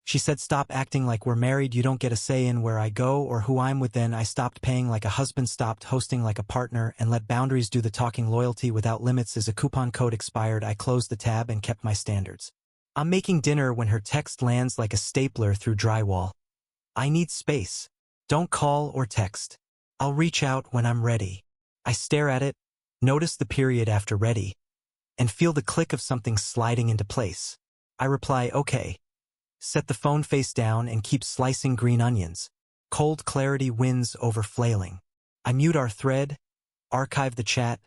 She said, "Stop acting like we're married. You don't get a say in where I go or who I'm with." Then I stopped paying like a husband, stopped hosting like a partner, and let boundaries do the talking. Loyalty without limits is a coupon code. Expired. I closed the tab and kept my standards. I'm making dinner when her text lands like a stapler through drywall. I need space. Don't call or text. I'll reach out when I'm ready. I stare at it, notice the period after ready, and feel the click of something sliding into place. I reply, "Okay." Set the phone face down and keep slicing green onions. Cold clarity wins over flailing. I mute our thread, archive the chat,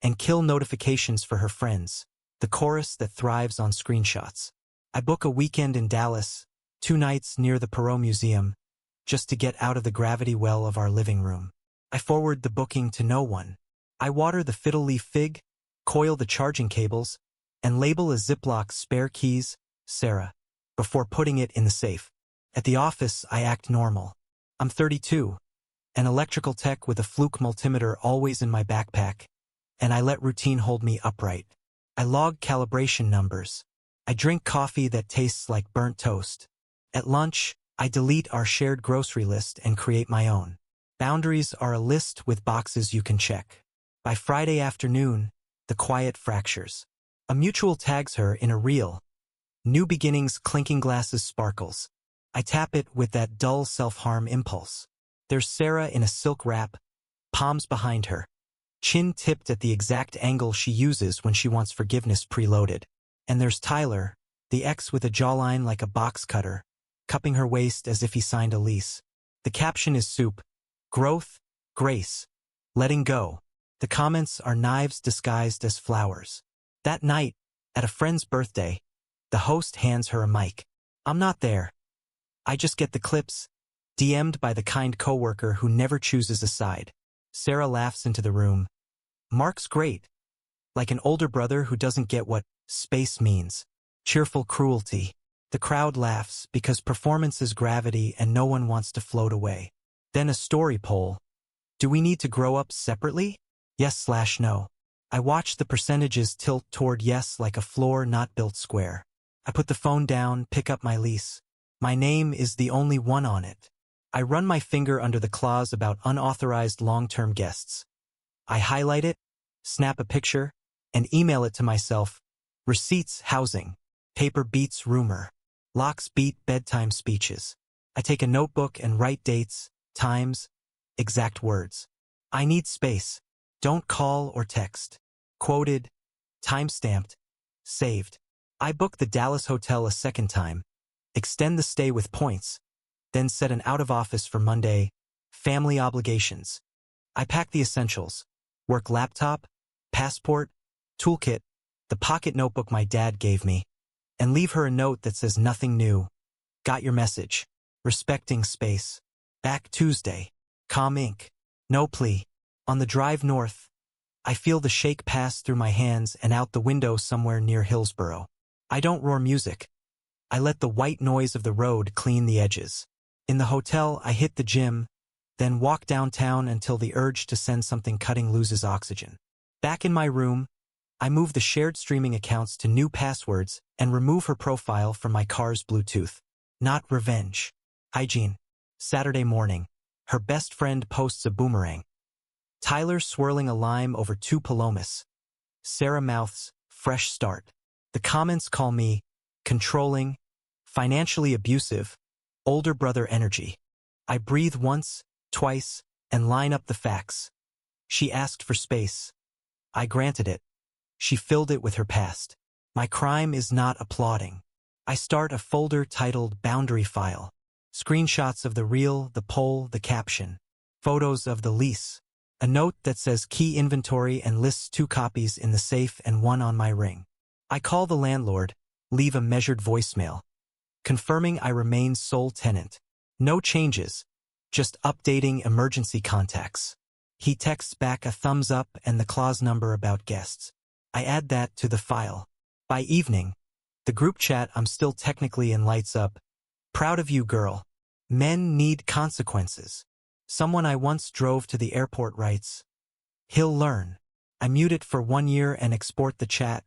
and kill notifications for her friends, the chorus that thrives on screenshots. I book a weekend in Dallas, 2 nights near the Perot Museum, just to get out of the gravity well of our living room. I forward the booking to no one. I water the fiddle leaf fig, coil the charging cables, and label a Ziploc spare keys, Sarah, before putting it in the safe. At the office, I act normal. I'm 32, an electrical tech with a fluke multimeter always in my backpack, and I let routine hold me upright. I log calibration numbers. I drink coffee that tastes like burnt toast. At lunch, I delete our shared grocery list and create my own. Boundaries are a list with boxes you can check. By Friday afternoon, the quiet fractures. A mutual tags her in a reel. New beginnings, clinking glasses, sparkles. I tap it with that dull self-harm impulse. There's Sarah in a silk wrap, palms behind her, chin tipped at the exact angle she uses when she wants forgiveness preloaded. And there's Tyler, the ex with a jawline like a box cutter, cupping her waist as if he signed a lease. The caption is soup, growth, grace, letting go. The comments are knives disguised as flowers. That night, at a friend's birthday, the host hands her a mic. I'm not there. I just get the clips, DM'd by the kind coworker who never chooses a side. Sarah laughs into the room. Mark's great. Like an older brother who doesn't get what space means. Cheerful cruelty. The crowd laughs because performance is gravity and no one wants to float away. Then a story poll. Do we need to grow up separately? Yes/no. I watch the percentages tilt toward yes like a floor not built square. I put the phone down, pick up my lease. My name is the only one on it. I run my finger under the clause about unauthorized long-term guests. I highlight it, snap a picture, and email it to myself. Receipts, housing. Paper beats rumor. Locks beat bedtime speeches. I take a notebook and write dates, times, exact words. I need space. Don't call or text. Quoted, time-stamped, saved. I book the Dallas hotel a second time, extend the stay with points, then set an out-of-office for Monday. Family obligations. I pack the essentials. Work laptop, passport, toolkit, the pocket notebook my dad gave me, and leave her a note that says nothing new. Got your message. Respecting space. Back Tuesday. Calm Inc. No plea. On the drive north, I feel the shake pass through my hands and out the window somewhere near Hillsboro. I don't roar music. I let the white noise of the road clean the edges. In the hotel, I hit the gym, then walk downtown until the urge to send something cutting loses oxygen. Back in my room, I move the shared streaming accounts to new passwords and remove her profile from my car's Bluetooth. Not revenge. Hygiene. Saturday morning. Her best friend posts a boomerang. Tyler swirling a lime over 2 palomas. Sarah mouths, fresh start. The comments call me controlling, financially abusive, older brother energy. I breathe once, twice, and line up the facts. She asked for space. I granted it. She filled it with her past. My crime is not applauding. I start a folder titled Boundary File. Screenshots of the reel, the poll, the caption. Photos of the lease. A note that says key inventory and lists 2 copies in the safe and 1 on my ring. I call the landlord, leave a measured voicemail, confirming I remain sole tenant. No changes, just updating emergency contacts. He texts back a thumbs up and the clause number about guests. I add that to the file. By evening, the group chat I'm still technically in lights up. Proud of you, girl. Men need consequences. Someone I once drove to the airport writes, he'll learn. I mute it for 1 year and export the chat,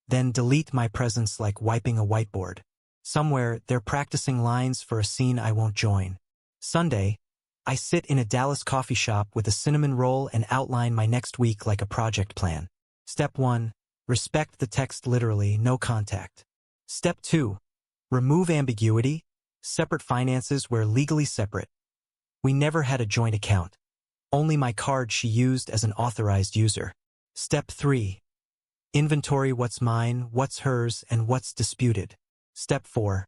then delete my presence like wiping a whiteboard. Somewhere, they're practicing lines for a scene I won't join. Sunday, I sit in a Dallas coffee shop with a cinnamon roll and outline my next week like a project plan. Step 1. Respect the text literally, no contact. Step 2. Remove ambiguity, separate finances where legally separate. We never had a joint account. Only my card she used as an authorized user. Step 3. Inventory what's mine, what's hers, and what's disputed. Step 4.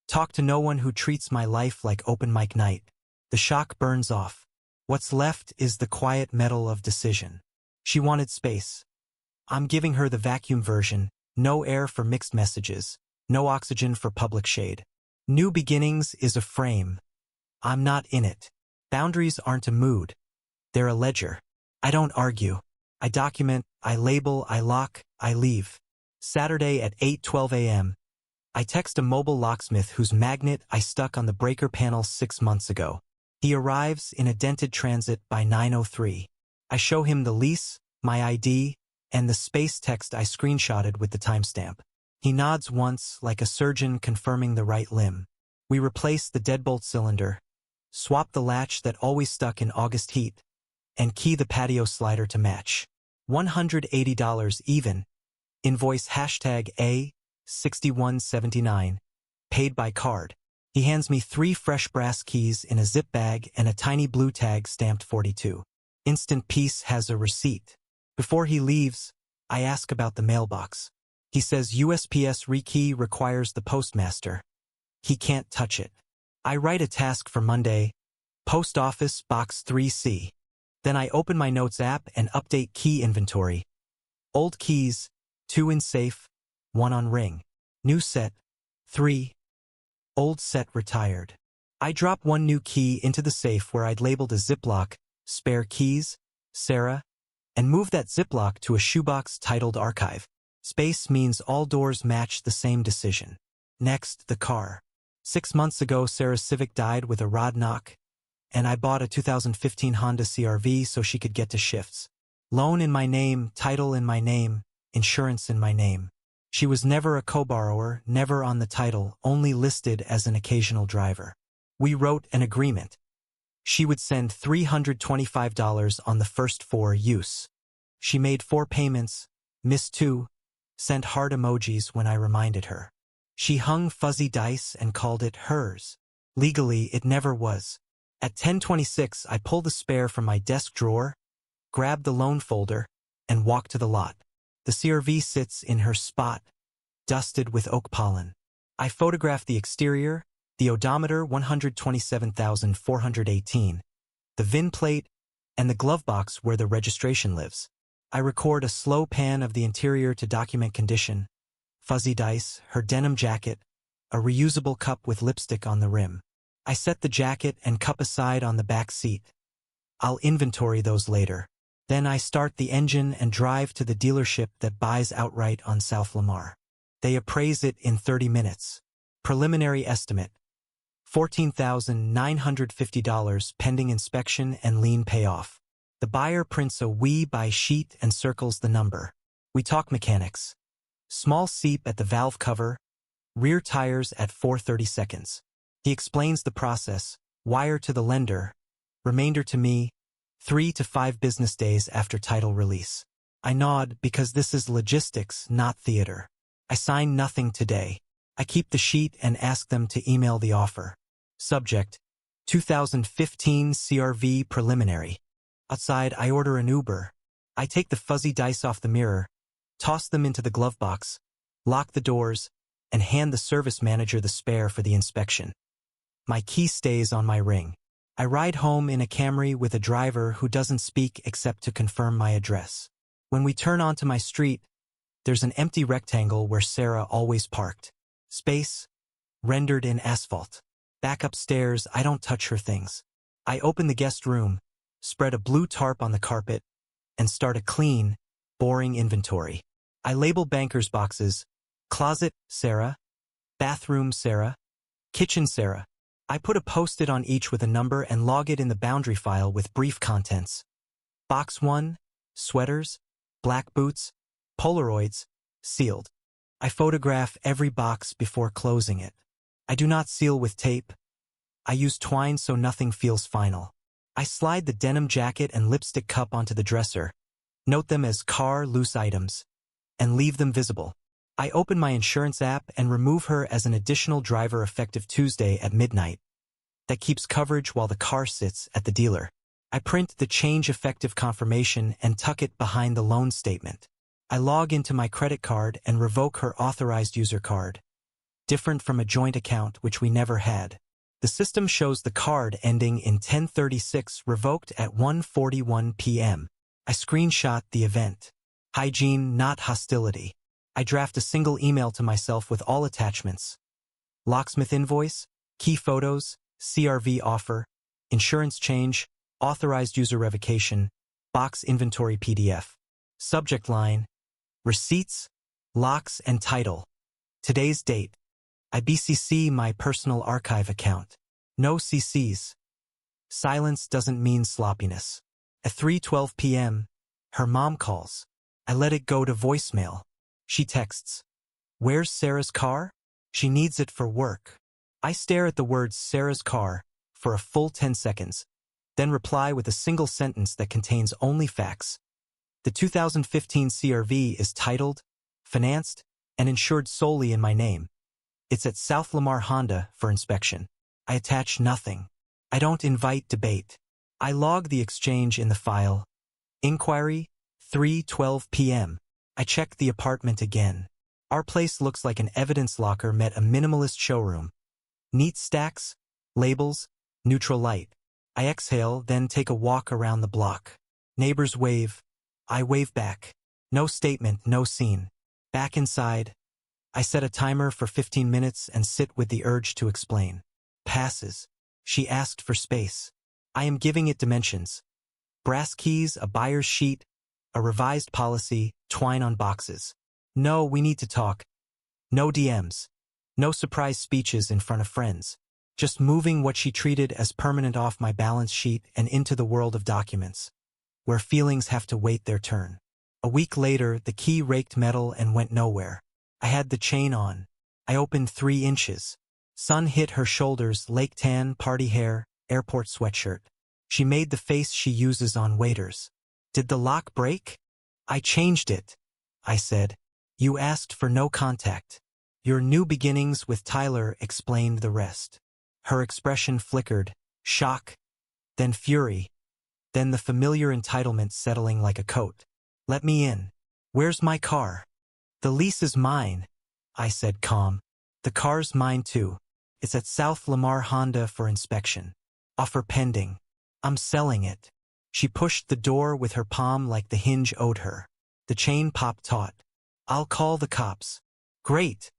Talk to no one who treats my life like open mic night. The shock burns off. What's left is the quiet metal of decision. She wanted space. I'm giving her the vacuum version, no air for mixed messages, no oxygen for public shade. New beginnings is a frame. I'm not in it. Boundaries aren't a mood. They're a ledger. I don't argue. I document, I label, I lock, I leave. Saturday at 8:12 a.m. I text a mobile locksmith whose magnet I stuck on the breaker panel 6 months ago. He arrives in a dented Transit by 9:03. I show him the lease, my ID, and the space text I screenshotted with the timestamp. He nods once like a surgeon confirming the right limb. We replace the deadbolt cylinder, swap the latch that always stuck in August heat, and key the patio slider to match. $180 even. Invoice #A6179. Paid by card. He hands me 3 fresh brass keys in a zip bag and a tiny blue tag stamped 42. Instant Peace has a receipt. Before he leaves, I ask about the mailbox. He says USPS rekey requires the postmaster. He can't touch it. I write a task for Monday, Post Office Box 3C. Then I open my Notes app and update key inventory. Old keys, 2 in safe, 1 on ring. New set, 3. Old set retired. I drop 1 new key into the safe where I'd labeled a Ziploc, spare keys, Sarah, and move that Ziploc to a shoebox titled Archive. Space means all doors match the same decision. Next, the car. 6 months ago, Sarah's Civic died with a rod knock, and I bought a 2015 Honda CR-V so she could get to shifts. Loan in my name, title in my name, insurance in my name. She was never a co-borrower, never on the title, only listed as an occasional driver. We wrote an agreement. She would send $325 on the first 4 use. She made 4 payments, missed 2, sent heart emojis when I reminded her. She hung fuzzy dice and called it hers. Legally, it never was. At 10:26, I pull the spare from my desk drawer, grab the loan folder, and walk to the lot. The CR-V sits in her spot, dusted with oak pollen. I photograph the exterior, the odometer 127,418, the VIN plate, and the glove box where the registration lives. I record a slow pan of the interior to document condition, fuzzy dice, her denim jacket, a reusable cup with lipstick on the rim. I set the jacket and cup aside on the back seat. I'll inventory those later. Then I start the engine and drive to the dealership that buys outright on South Lamar. They appraise it in 30 minutes. Preliminary estimate: $14,950 pending inspection and lien payoff. The buyer prints a "We Buy" sheet and circles the number. We talk mechanics. Small seep at the valve cover, rear tires at 430 seconds. He explains the process: wire to the lender, remainder to me, 3 to 5 business days after title release. I nod because this is logistics, not theater. I sign nothing today. I keep the sheet and ask them to email the offer. Subject: 2015 CR-V preliminary. Outside, I order an Uber. I take the fuzzy dice off the mirror, toss them into the glove box, lock the doors, and hand the service manager the spare for the inspection. My key stays on my ring. I ride home in a Camry with a driver who doesn't speak except to confirm my address. When we turn onto my street, there's an empty rectangle where Sarah always parked. Space, rendered in asphalt. Back upstairs, I don't touch her things. I open the guest room, spread a blue tarp on the carpet, and start a clean, boring inventory. I label banker's boxes: closet, Sarah; bathroom, Sarah; kitchen, Sarah. I put a post-it on each with a number and log it in the boundary file with brief contents. Box 1, sweaters, black boots, Polaroids, sealed. I photograph every box before closing it. I do not seal with tape. I use twine so nothing feels final. I slide the denim jacket and lipstick cup onto the dresser, note them as car loose items, and leave them visible. I open my insurance app and remove her as an additional driver effective Tuesday at midnight. That keeps coverage while the car sits at the dealer. I print the change effective confirmation and tuck it behind the loan statement. I log into my credit card and revoke her authorized user card. Different from a joint account, which we never had. The system shows the card ending in 1036 revoked at 1:41 p.m. I screenshot the event. Hygiene, not hostility. I draft a single email to myself with all attachments. Locksmith invoice, key photos, CRV offer, insurance change, authorized user revocation, box inventory PDF. Subject line, receipts, locks, and title. Today's date. I BCC my personal archive account. No CCs. Silence doesn't mean sloppiness. At 3:12 p.m., her mom calls. I let it go to voicemail. She texts, "Where's Sarah's car? She needs it for work." I stare at the words Sarah's car for a full 10 seconds, then reply with a single sentence that contains only facts. The 2015 CRV is titled, financed, and insured solely in my name. It's at South Lamar Honda for inspection. I attach nothing. I don't invite debate. I log the exchange in the file. Inquiry, 3:12 p.m. I check the apartment again. Our place looks like an evidence locker met a minimalist showroom. Neat stacks, labels, neutral light. I exhale, then take a walk around the block. Neighbors wave. I wave back. No statement, no scene. Back inside. I set a timer for 15 minutes and sit with the urge to explain. Passes. She asked for space. I am giving it dimensions. Brass keys, a buyer's sheet, a revised policy, twine on boxes. No, we need to talk. No DMs. No surprise speeches in front of friends. Just moving what she treated as permanent off my balance sheet and into the world of documents, where feelings have to wait their turn. A week later, the key raked metal and went nowhere. I had the chain on. I opened 3 inches. Sun hit her shoulders, lake tan, party hair, airport sweatshirt. She made the face she uses on waiters. Did the lock break? I changed it, I said. You asked for no contact. Your new beginnings with Tyler explained the rest. Her expression flickered, shock, then fury, then the familiar entitlement settling like a coat. Let me in. Where's my car? The lease is mine, I said calm. The car's mine too. It's at South Lamar Honda for inspection. Offer pending. I'm selling it. She pushed the door with her palm like the hinge owed her. The chain popped taut. I'll call the cops. Great,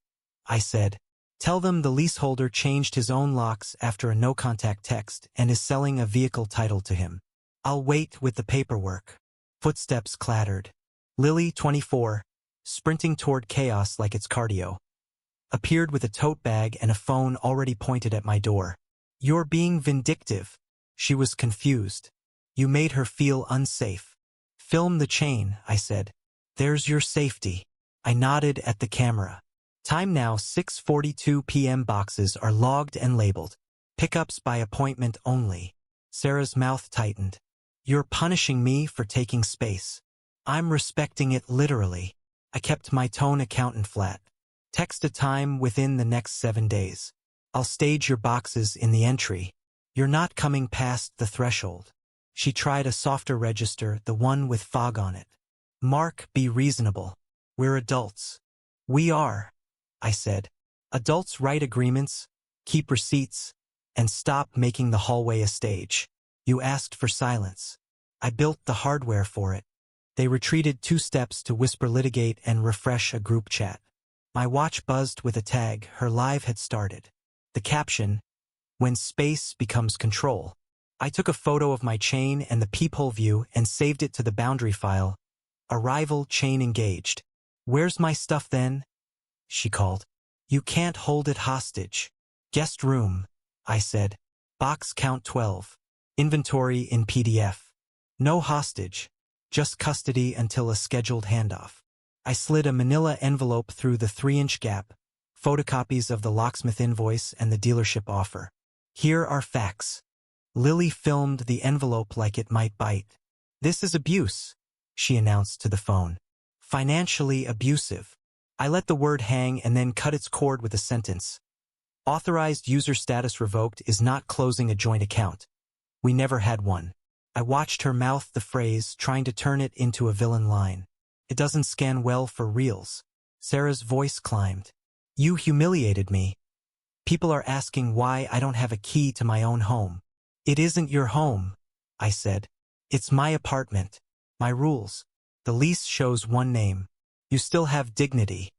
I said. Tell them the leaseholder changed his own locks after a no-contact text and is selling a vehicle titled to him. I'll wait with the paperwork. Footsteps clattered. Lily, 24, sprinting toward chaos like it's cardio, appeared with a tote bag and a phone already pointed at my door. You're being vindictive. She was confused. You made her feel unsafe. Film the chain, I said. There's your safety. I nodded at the camera. Time now, 6:42 p.m. Boxes are logged and labeled. Pickups by appointment only. Sarah's mouth tightened. You're punishing me for taking space. I'm respecting it literally. I kept my tone accountant flat. Text a time within the next 7 days. I'll stage your boxes in the entry. You're not coming past the threshold. She tried a softer register, the one with fog on it. Mark, be reasonable. We're adults. We are, I said. Adults write agreements, keep receipts, and stop making the hallway a stage. You asked for silence. I built the hardware for it. They retreated 2 steps to whisper litigate and refresh a group chat. My watch buzzed with a tag. Her live had started. The caption, when space becomes control. I took a photo of my chain and the peephole view and saved it to the boundary file. Arrival chain engaged. Where's my stuff then? She called. You can't hold it hostage. Guest room, I said. Box count 12. Inventory in PDF. No hostage. Just custody until a scheduled handoff. I slid a manila envelope through the 3-inch gap, photocopies of the locksmith invoice and the dealership offer. Here are facts. Lily filmed the envelope like it might bite. This is abuse, she announced to the phone. Financially abusive. I let the word hang and then cut its cord with a sentence. Authorized user status revoked is not closing a joint account. We never had one. I watched her mouth the phrase, trying to turn it into a villain line. It doesn't scan well for reals. Sarah's voice climbed. You humiliated me. People are asking why I don't have a key to my own home. It isn't your home, I said. It's my apartment. My rules. The lease shows one name. You still have dignity.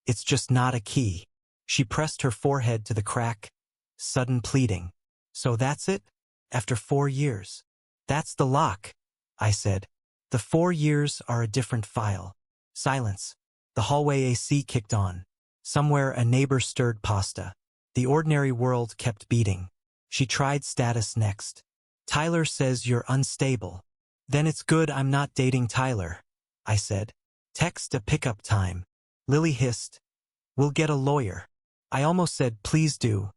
It's just not a key. She pressed her forehead to the crack. Sudden pleading. So that's it? After 4 years. That's the lock, I said. The 4 years are a different file. Silence. The hallway AC kicked on. Somewhere a neighbor stirred pasta. The ordinary world kept beating. She tried status next. Tyler says you're unstable. Then it's good I'm not dating Tyler, I said. Text a pickup time. Lily hissed. We'll get a lawyer. I almost said please do.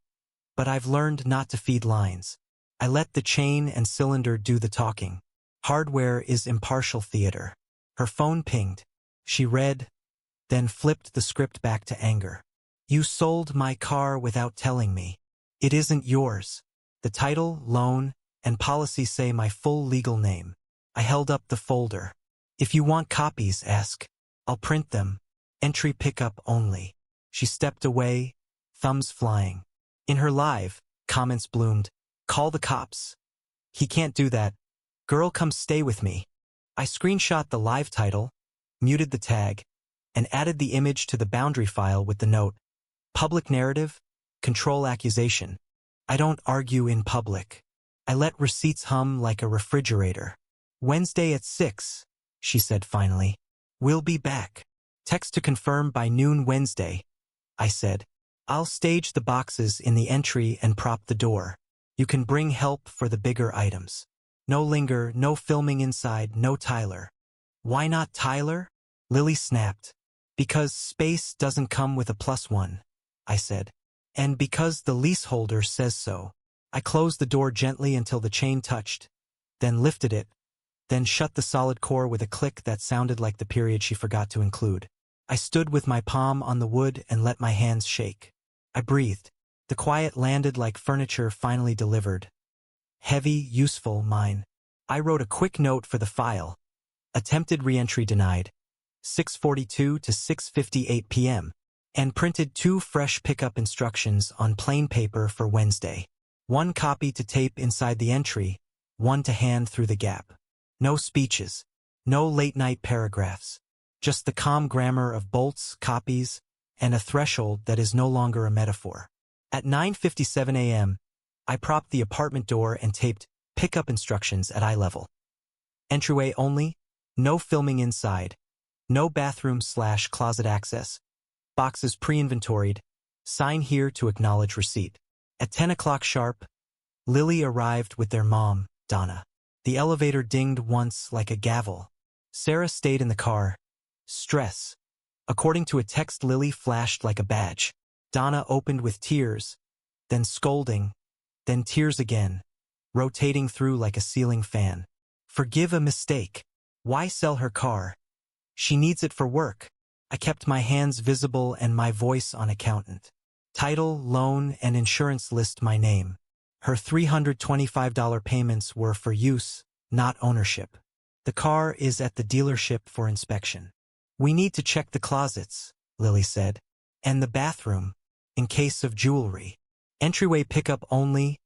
But I've learned not to feed lines. I let the chain and cylinder do the talking. Hardware is impartial theater. Her phone pinged. She read, then flipped the script back to anger. You sold my car without telling me. It isn't yours. The title, loan, and policy say my full legal name. I held up the folder. If you want copies, ask. I'll print them. Entry pickup only. She stepped away, thumbs flying. In her live, comments bloomed. Call the cops. He can't do that. Girl, come stay with me. I screenshot the live title, muted the tag, and added the image to the boundary file with the note. Public narrative, control accusation. I don't argue in public. I let receipts hum like a refrigerator. Wednesday at 6, she said finally. We'll be back. Text to confirm by noon Wednesday, I said. I'll stage the boxes in the entry and prop the door. You can bring help for the bigger items. No linger, no filming inside, no Tyler. Why not Tyler? Lily snapped. Because space doesn't come with a +1, I said. And because the leaseholder says so. I closed the door gently until the chain touched, then lifted it, then shut the solid core with a click that sounded like the period she forgot to include. I stood with my palm on the wood and let my hands shake. I breathed. The quiet landed like furniture finally delivered. Heavy, useful, mine. I wrote a quick note for the file. Attempted reentry denied. 6:42 to 6:58 p.m. and printed 2 fresh pickup instructions on plain paper for Wednesday. 1 copy to tape inside the entry, 1 to hand through the gap. No speeches. No late-night paragraphs. Just the calm grammar of bolts, copies, and a threshold that is no longer a metaphor. At 9:57 a.m., I propped the apartment door and taped pickup instructions at eye level. Entryway only, no filming inside, no bathroom/closet access, boxes pre-inventoried, sign here to acknowledge receipt. At 10 o'clock sharp, Lily arrived with their mom, Donna. The elevator dinged once like a gavel. Sarah stayed in the car. Stress. According to a text Lily flashed like a badge. Donna opened with tears, then scolding, then tears again, rotating through like a ceiling fan. Forgive a mistake. Why sell her car? She needs it for work. I kept my hands visible and my voice on accountant. Title, loan, and insurance list my name. Her $325 payments were for use, not ownership. The car is at the dealership for inspection. We need to check the closets, Lily said, and the bathroom, in case of jewelry. Entryway pickup only,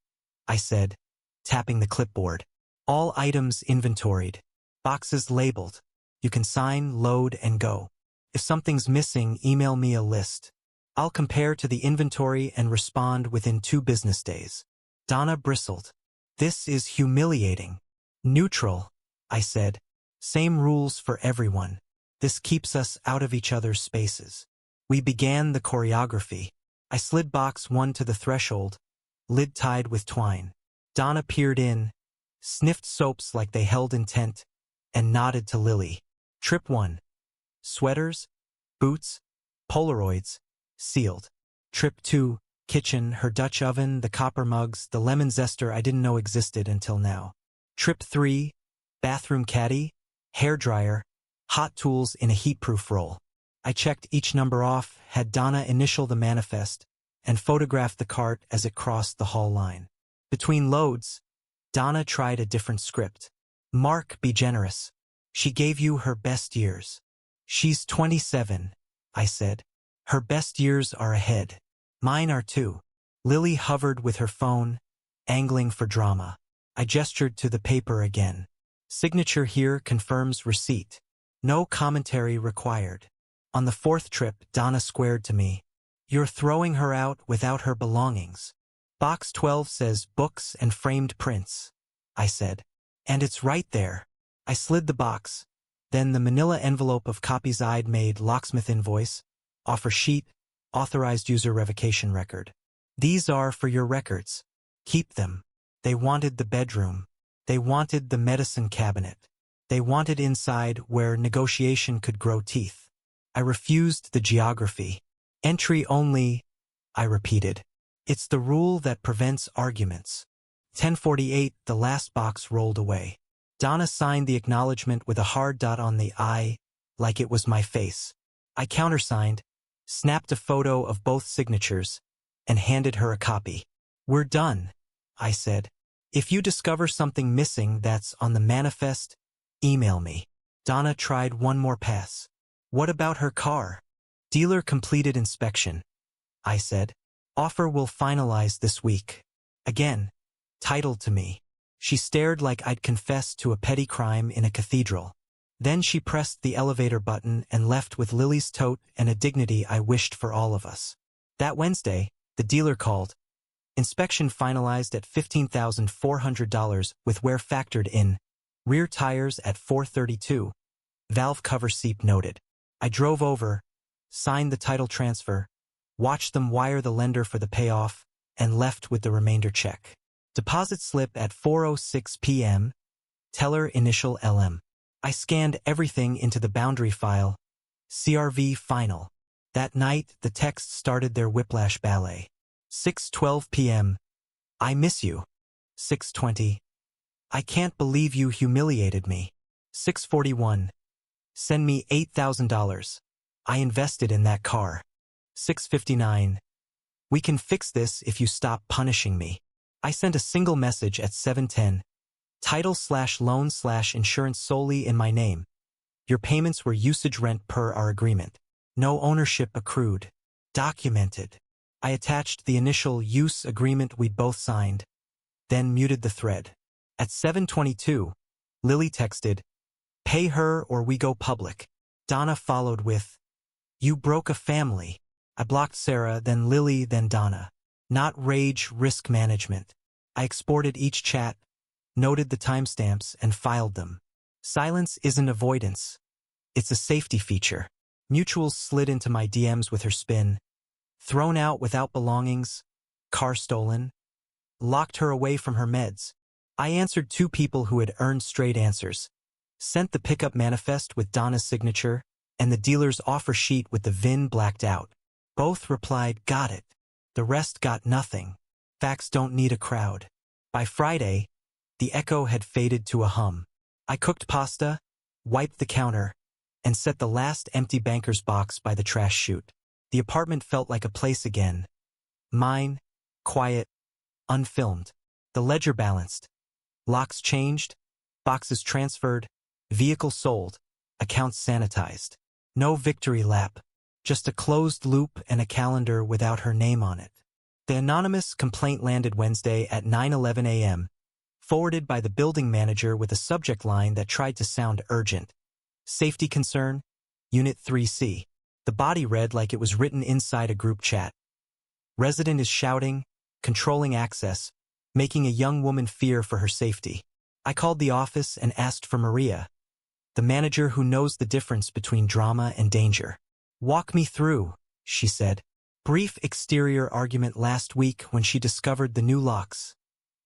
I said, tapping the clipboard. All items inventoried. Boxes labeled. You can sign, load, and go. If something's missing, email me a list. I'll compare to the inventory and respond within 2 business days. Donna bristled. This is humiliating. Neutral, I said. Same rules for everyone. This keeps us out of each other's spaces. We began the choreography. I slid box 1 to the threshold, lid tied with twine. Donna peered in, sniffed soaps like they held intent, and nodded to Lily. Trip 1. Sweaters, boots, Polaroids, sealed. Trip 2, kitchen, her Dutch oven, the copper mugs, the lemon zester I didn't know existed until now. Trip 3, bathroom caddy, hairdryer, hot tools in a heat-proof roll. I checked each number off, had Donna initial the manifest, and photographed the cart as it crossed the hall line. Between loads, Donna tried a different script. Mark, be generous. She gave you her best years. She's 27, I said. Her best years are ahead. Mine are too. Lily hovered with her phone, angling for drama. I gestured to the paper again. Signature here confirms receipt. No commentary required. On the 4th trip, Donna squared to me. You're throwing her out without her belongings. Box 12 says books and framed prints, I said. And it's right there. I slid the box. Then the manila envelope of copies I'd made, locksmith invoice, offer sheet, authorized user revocation record. These are for your records. Keep them. They wanted the bedroom. They wanted the medicine cabinet. They wanted inside where negotiation could grow teeth. I refused the geography. Entry only, I repeated. It's the rule that prevents arguments. 10:48, the last box rolled away. Donna signed the acknowledgement with a hard dot on the I, like it was my face. I countersigned, snapped a photo of both signatures, and handed her a copy. We're done, I said. If you discover something missing that's on the manifest, email me. Donna tried one more pass. What about her car? Dealer completed inspection, I said. Offer will finalize this week. Again, title to me. She stared like I'd confessed to a petty crime in a cathedral. Then she pressed the elevator button and left with Lily's tote and a dignity I wished for all of us. That Wednesday, the dealer called. Inspection finalized at $15,400 with wear factored in. Rear tires at 432. Valve cover seep noted. I drove over, signed the title transfer, watched them wire the lender for the payoff, and left with the remainder check. Deposit slip at 4:06 p.m. Teller initial LM. I scanned everything into the boundary file. CRV final. That night, the texts started their whiplash ballet. 6:12 p.m. I miss you. 6:20. I can't believe you humiliated me. 6:41. Send me $8,000. I invested in that car. 6:59. We can fix this if you stop punishing me. I sent a single message at 7:10. Title/loan/insurance solely in my name. Your payments were usage rent per our agreement. No ownership accrued. Documented. I attached the initial use agreement we'd both signed, then muted the thread. At 7:22, Lily texted, "Pay her or we go public." Donna followed with, "You broke a family." I blocked Sarah, then Lily, then Donna. Not rage, risk management. I exported each chat, noted the timestamps, and filed them. Silence isn't avoidance. It's a safety feature. Mutuals slid into my DMs with her spin. Thrown out without belongings. Car stolen. Locked her away from her meds. I answered 2 people who had earned straight answers. Sent the pickup manifest with Donna's signature, and the dealer's offer sheet with the VIN blacked out. Both replied, "Got it." The rest got nothing. Facts don't need a crowd. By Friday, the echo had faded to a hum. I cooked pasta, wiped the counter, and set the last empty banker's box by the trash chute. The apartment felt like a place again. Mine, quiet, unfilmed. The ledger balanced. Locks changed, boxes transferred, vehicle sold, accounts sanitized. No victory lap. Just a closed loop and a calendar without her name on it. The anonymous complaint landed Wednesday at 9:11 a.m., forwarded by the building manager with a subject line that tried to sound urgent. Safety concern, Unit 3C. The body read like it was written inside a group chat. Resident is shouting, controlling access, making a young woman fear for her safety. I called the office and asked for Maria, the manager who knows the difference between drama and danger. "Walk me through," she said. "Brief exterior argument last week when she discovered the new locks,"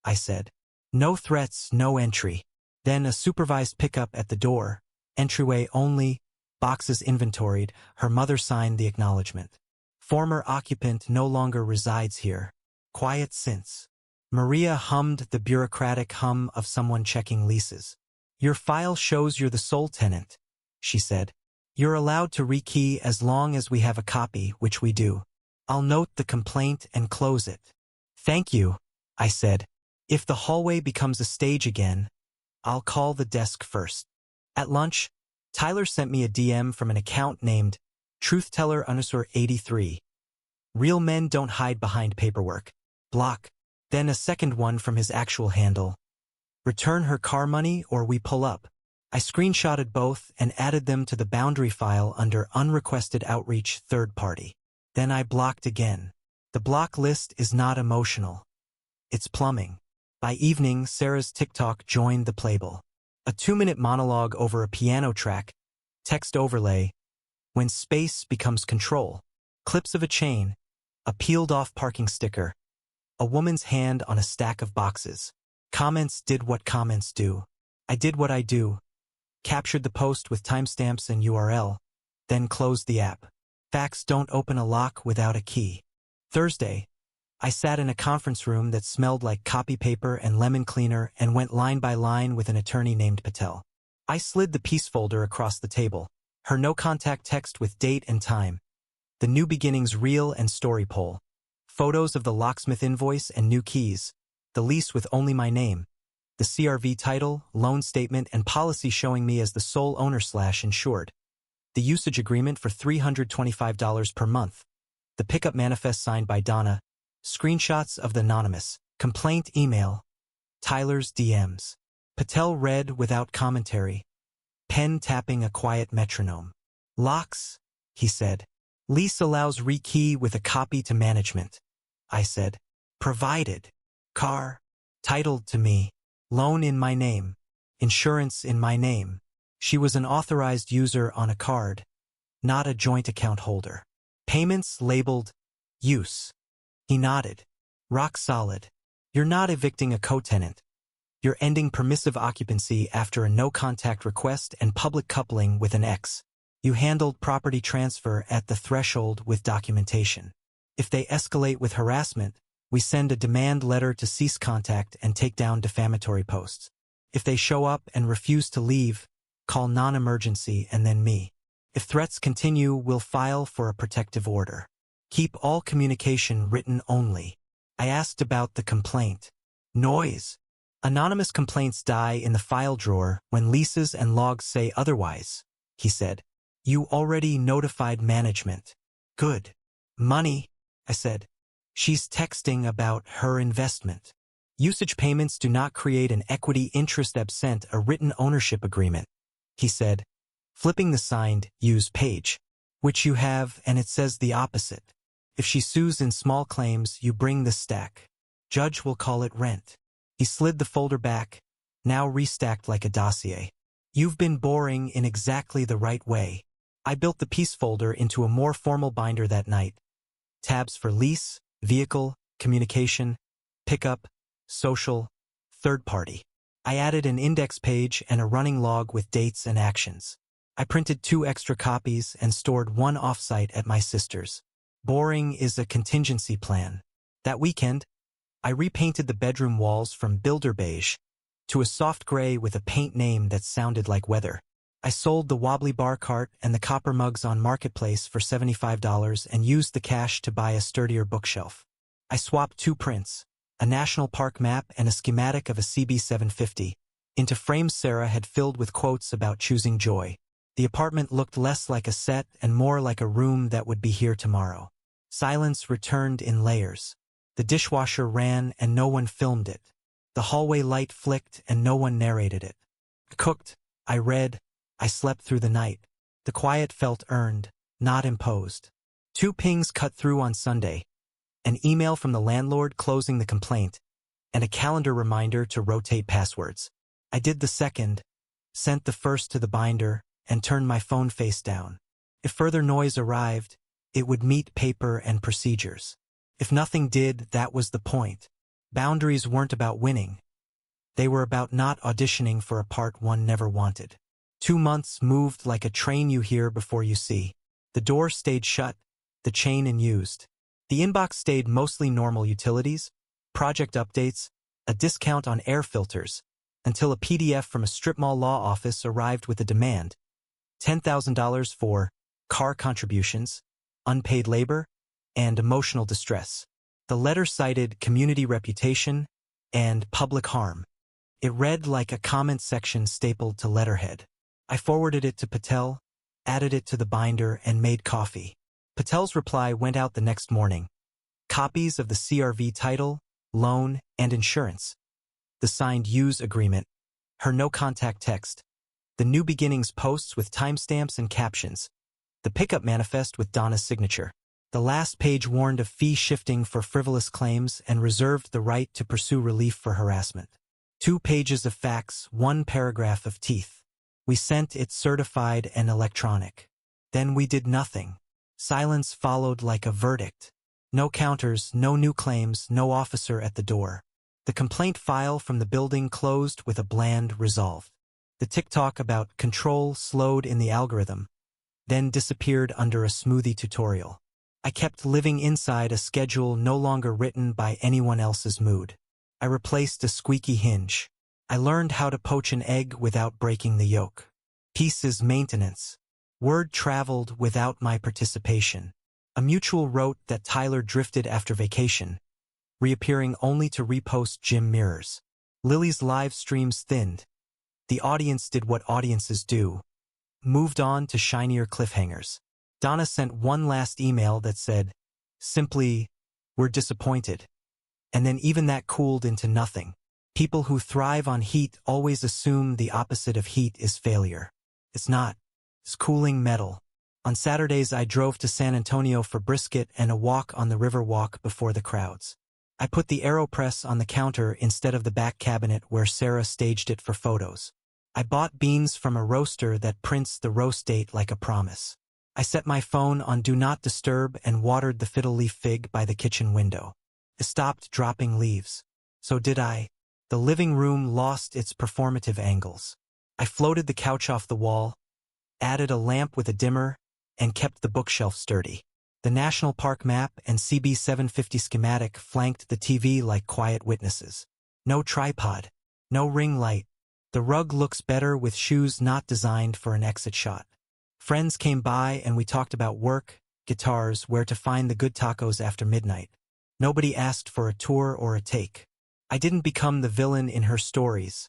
I said. "No threats, no entry." Then a supervised pickup at the door, entryway only, Boxes inventoried, her mother signed the acknowledgement. Former occupant no longer resides here. Quiet since. Maria hummed the bureaucratic hum of someone checking leases. Your file shows you're the sole tenant, she said. You're allowed to rekey as long as we have a copy, which we do. I'll note the complaint and close it. Thank you, I said. If the hallway becomes a stage again, I'll call the desk first. At lunch, Tyler sent me a DM from an account named truthteller_83. Real men don't hide behind paperwork. Block. Then a second one from his actual handle. Return her car money or we pull up. I screenshotted both and added them to the boundary file under unrequested outreach third party. Then I blocked again. The block list is not emotional. It's plumbing. By evening, Sarah's TikTok joined the playbill. A 2-minute monologue over a piano track, text overlay, when space becomes control, clips of a chain, a peeled-off parking sticker, a woman's hand on a stack of boxes. Comments did what comments do. I did what I do. Captured the post with timestamps and URL, then closed the app. Facts don't open a lock without a key. Thursday, I sat in a conference room that smelled like copy paper and lemon cleaner and went line by line with an attorney named Patel. I slid the peace folder across the table, her no-contact text with date and time, the New Beginnings reel and story poll, photos of the locksmith invoice and new keys, the lease with only my name, the CRV title, loan statement, and policy showing me as the sole owner/insured, the usage agreement for $325 per month, the pickup manifest signed by Donna, screenshots of the anonymous complaint email, Tyler's DMs. Patel read without commentary, pen tapping a quiet metronome. Locks, he said. Lease allows rekey with a copy to management, I said. Provided. Car. Titled to me. Loan in my name. Insurance in my name. She was an authorized user on a card, not a joint account holder. Payments labeled use. He nodded. Rock solid. You're not evicting a co-tenant. You're ending permissive occupancy after a no-contact request and public coupling with an ex. You handled property transfer at the threshold with documentation. If they escalate with harassment, we send a demand letter to cease contact and take down defamatory posts. If they show up and refuse to leave, call non-emergency and then me. If threats continue, we'll file for a protective order. Keep all communication written only. I asked about the complaint. Noise. Anonymous complaints die in the file drawer when leases and logs say otherwise, he said. You already notified management. Good. Money, I said. She's texting about her investment. Usage payments do not create an equity interest absent a written ownership agreement, he said, flipping the signed use page, which you have, and it says the opposite. If she sues in small claims, you bring the stack. Judge will call it rent. He slid the folder back, now restacked like a dossier. You've been boring in exactly the right way. I built the piece folder into a more formal binder that night. Tabs for lease, vehicle, communication, pickup, social, third party. I added an index page and a running log with dates and actions. I printed 2 extra copies and stored one offsite at my sister's. Boring is a contingency plan. That weekend, I repainted the bedroom walls from Builder Beige to a soft gray with a paint name that sounded like weather. I sold the wobbly bar cart and the copper mugs on Marketplace for $75 and used the cash to buy a sturdier bookshelf. I swapped 2 prints, a national park map and a schematic of a CB750, into frames Sarah had filled with quotes about choosing joy. The apartment looked less like a set and more like a room that would be here tomorrow. Silence returned in layers. The dishwasher ran and no one filmed it. The hallway light flicked and no one narrated it. I cooked, I read, I slept through the night. The quiet felt earned, not imposed. 2 pings cut through on Sunday. An email from the landlord closing the complaint, and a calendar reminder to rotate passwords. I did the second, sent the first to the binder, and turned my phone face down. If further noise arrived, it would meet paper and procedures. If nothing did, that was the point. Boundaries weren't about winning. They were about not auditioning for a part one never wanted. 2 months moved like a train you hear before you see. The door stayed shut, the chain unused. The inbox stayed mostly normal utilities, project updates, a discount on air filters, until a PDF from a strip mall law office arrived with a demand. $10,000 for car contributions, unpaid labor, and emotional distress. The letter cited community reputation and public harm. It read like a comment section stapled to letterhead. I forwarded it to Patel, added it to the binder, and made coffee. Patel's reply went out the next morning. Copies of the CRV title, loan, and insurance. The signed use agreement. Her no-contact text. The New Beginnings posts with timestamps and captions. The pickup manifest with Donna's signature. The last page warned of fee shifting for frivolous claims and reserved the right to pursue relief for harassment. 2 pages of facts, 1 paragraph of teeth. We sent it certified and electronic. Then we did nothing. Silence followed like a verdict. No counters, no new claims, no officer at the door. The complaint file from the building closed with a bland resolve. The tick-tock about control slowed in the algorithm, then disappeared under a smoothie tutorial. I kept living inside a schedule no longer written by anyone else's mood. I replaced a squeaky hinge. I learned how to poach an egg without breaking the yolk. Pieces maintenance. Word traveled without my participation. A mutual wrote that Tyler drifted after vacation, reappearing only to repost gym mirrors. Lily's live streams thinned. The audience did what audiences do. Moved on to shinier cliffhangers. Donna sent one last email that said, simply, "We're disappointed." And then even that cooled into nothing. People who thrive on heat always assume the opposite of heat is failure. It's not. It's cooling metal. On Saturdays I drove to San Antonio for brisket and a walk on the river walk before the crowds. I put the AeroPress on the counter instead of the back cabinet where Sarah staged it for photos. I bought beans from a roaster that prints the roast date like a promise. I set my phone on Do Not Disturb and watered the fiddle leaf fig by the kitchen window. It stopped dropping leaves. So did I. The living room lost its performative angles. I floated the couch off the wall, added a lamp with a dimmer, and kept the bookshelf sturdy. The National Park map and CB 750 schematic flanked the TV like quiet witnesses. No tripod. No ring light. The rug looks better with shoes not designed for an exit shot. Friends came by and we talked about work, guitars, where to find the good tacos after midnight. Nobody asked for a tour or a take. I didn't become the villain in her stories.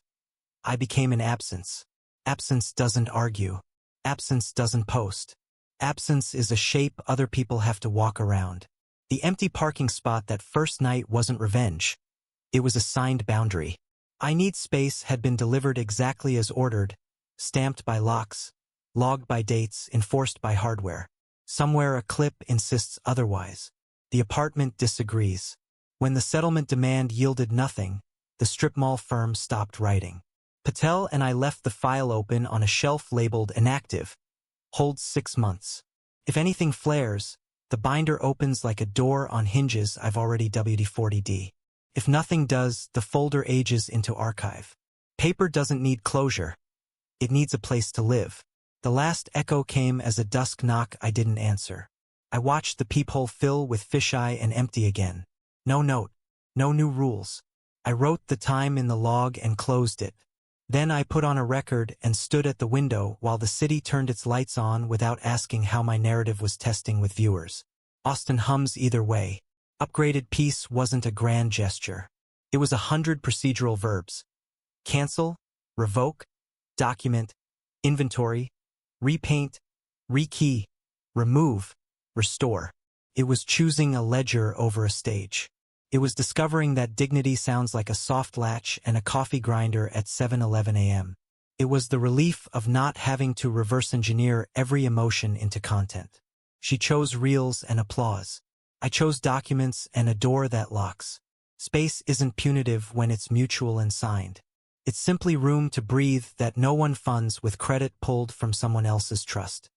I became an absence. Absence doesn't argue. Absence doesn't post. Absence is a shape other people have to walk around. The empty parking spot that first night wasn't revenge. It was a signed boundary. I Need Space had been delivered exactly as ordered, stamped by locks, logged by dates, enforced by hardware. Somewhere a clip insists otherwise. The apartment disagrees. When the settlement demand yielded nothing, the strip mall firm stopped writing. Patel and I left the file open on a shelf labeled inactive. Holds 6 months. If anything flares, the binder opens like a door on hinges I've already WD-40'd. If nothing does, the folder ages into archive. Paper doesn't need closure. It needs a place to live. The last echo came as a dusk knock I didn't answer. I watched the peephole fill with fisheye and empty again. No note. No new rules. I wrote the time in the log and closed it. Then I put on a record and stood at the window while the city turned its lights on without asking how my narrative was testing with viewers. Austin hums either way. Upgraded peace wasn't a grand gesture. It was 100 procedural verbs. Cancel, revoke, document, inventory, repaint, rekey, remove, restore. It was choosing a ledger over a stage. It was discovering that dignity sounds like a soft latch and a coffee grinder at 7:11 a.m. It was the relief of not having to reverse engineer every emotion into content. She chose reels and applause. I chose documents and a door that locks. Space isn't punitive when it's mutual and signed. It's simply room to breathe that no one funds with credit pulled from someone else's trust.